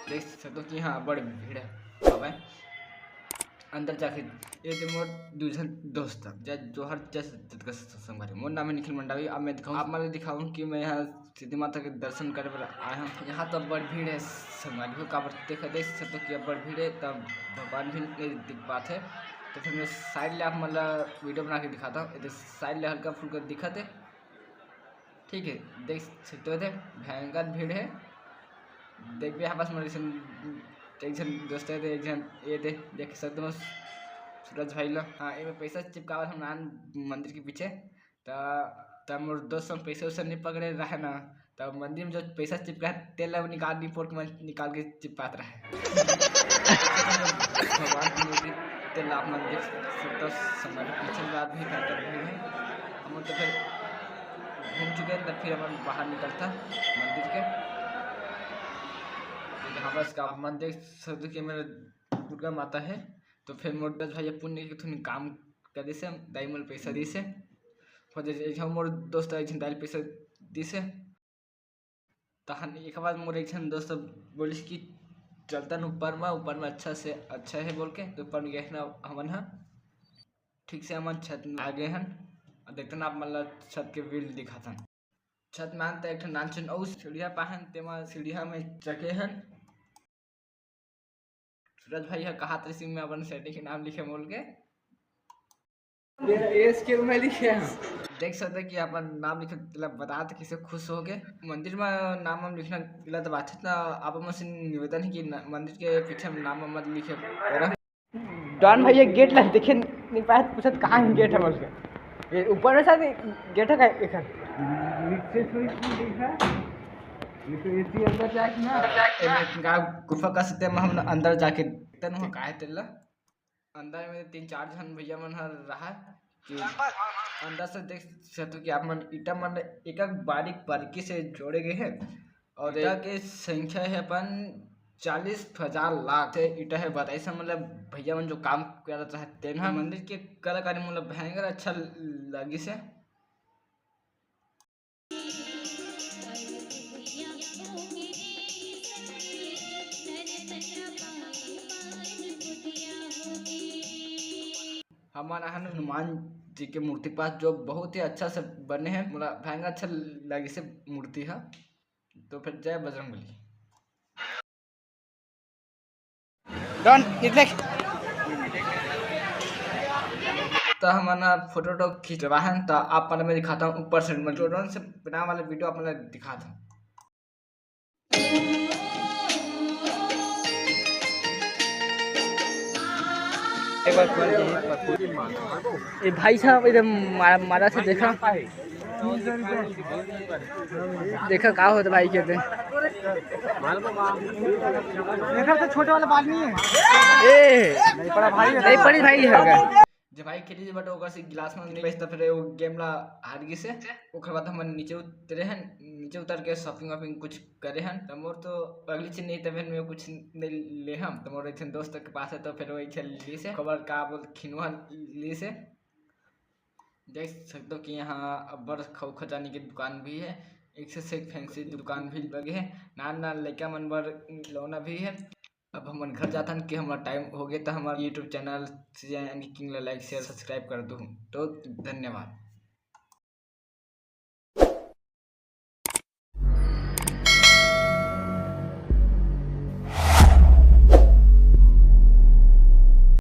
देख सकते हो कि हाँ बड़ी भीड़ है। अब है अंदर जाके ये तो मोर दूसरा दोस्त था जो हर जैसे संग बारे मोर नाम है निखिल मंडावी। अब मैं दिखाऊँ आप मैं दिखाऊँ कि मैं यहाँ सीधी माता के दर्शन करने पर आया हूँ। यहाँ तो बड़ी भीड़ है संगवारी हो का देख सकते हो कि बड़ी भीड़ है तब भगवान भी नहीं दिख बात है। तो फिर मैं साइड ले आप मतलब वीडियो बना के दिखाता हूँ। साइड ले हल्का फुल्का दिखा थे ठीक है। देख सकते हो भयंकर भीड़ है। देख भी यहाँ पास मेरे एक जन दोस्त है एक जन ये थे देख सकते हो सूरज भाई लो। हाँ ये पैसा चिपकावल हम नान मंदिर के पीछे तब मोर दोस्त सब पैसे वैसे नहीं पकड़े रहे ना तब मंदिर में जो पैसा चिपका है तेल निकाल रिपोर्ट में निकाल के चिपकात रहे। भगवान की मूर्ति तेल आप मंदिर तो हमारे पीछे बात भी बेहतर भीड़ है। हम तो फिर घूम चुके हैं तब फिर हम बाहर निकलता मंदिर के यहाँ बस का मंदिर सकते कि मेरे दुर्गा माता है। तो फिर मोर भाई पुण्य के थोड़ी काम करे से दाई मोल पैसा दी से फिर मोर दोस्त दाई पैसा दी से तहन एक बाद मोर एक दोस्त बोलिस कि चलता ऊपर में अच्छा से अच्छा है बोल के तो ऊपर में गए ना हमन है ठीक से हमन छत में आ गए हैं। देखते ना आप मतलब छत के व्यू दिखाता छत में आते एक नानचन और सीढ़िया पाहन तेमा सीढ़िया में चके हैं। सूरज भाई कहा तरी में अपन सेटिंग के नाम लिखे बोल के इसके में लिखे देख सकते कि अपन नाम लिखे बता थे किसे खुश हो गए। मंदिर में नाम हम लिखना गलत बात है ना आप से निवेदन है कि मंदिर के पीछे नाम मत लिखे। डॉन भैया गेट ला देखे नहीं पाए पूछत कहाँ गेट है बोल के ये ऊपर में शायद गेट है एक नीचे अंदर जाके ना गुफा का सत्य में हम अंदर जाके तन काहे तेला अंदर में 3-4 जन भैया मन रहा कि अंदर से देख सकते कि आप मन ईटा मन एक बारीकी से जोड़े गए हैं और ईटा के संख्या है अपन 40,000 लाख से ईटा है बताइए मतलब भैया मन जो काम कर चाहते हैं मंदिर के कलाकारी मतलब भयंकर अच्छा लगी से। हमारा हनुमान जी के मूर्ति पास जो बहुत ही अच्छा से बने हैं मतलब भयंकर अच्छा लगे से मूर्ति है। तो फिर जय बजरंगबली डन इतने तो हमारा फोटो खिंचवा है तो आप मैं दिखाता हूँ ऊपर से ड्रोन से बना वाले वीडियो अपने दिखाता हूँ। ये भाई साहब इधर मारा से देखा क्या होता भाई कहते देखा तो छोटे वाला बात नहीं है ए नहीं पड़ा भाई नहीं पड़ी भाई है जब भाई खेली बट ओकर से गिलास में नहीं बचता फिर वो गेम ला हार गई से ओकर बाद हम नीचे उतरे हैं नीचे उतर के शॉपिंग वॉपिंग कुछ करे हैं तो मोर तो अगली चीज नहीं तब में कुछ नहीं ले हम तो मोर एक दोस्त के पास है तो फिर वही खेल ली से खबर का बोल खिनवा ली से देख सकते हो कि यहाँ बड़ खजानी की दुकान भी है एक से एक फैंसी दुकान भी लगे है ना लड़का मन बर लौना भी है। अब हम घर जाता कि हमारा टाइम हो गया तो हमारा YouTube channel king like share subscribe कर दूँ तो धन्यवाद।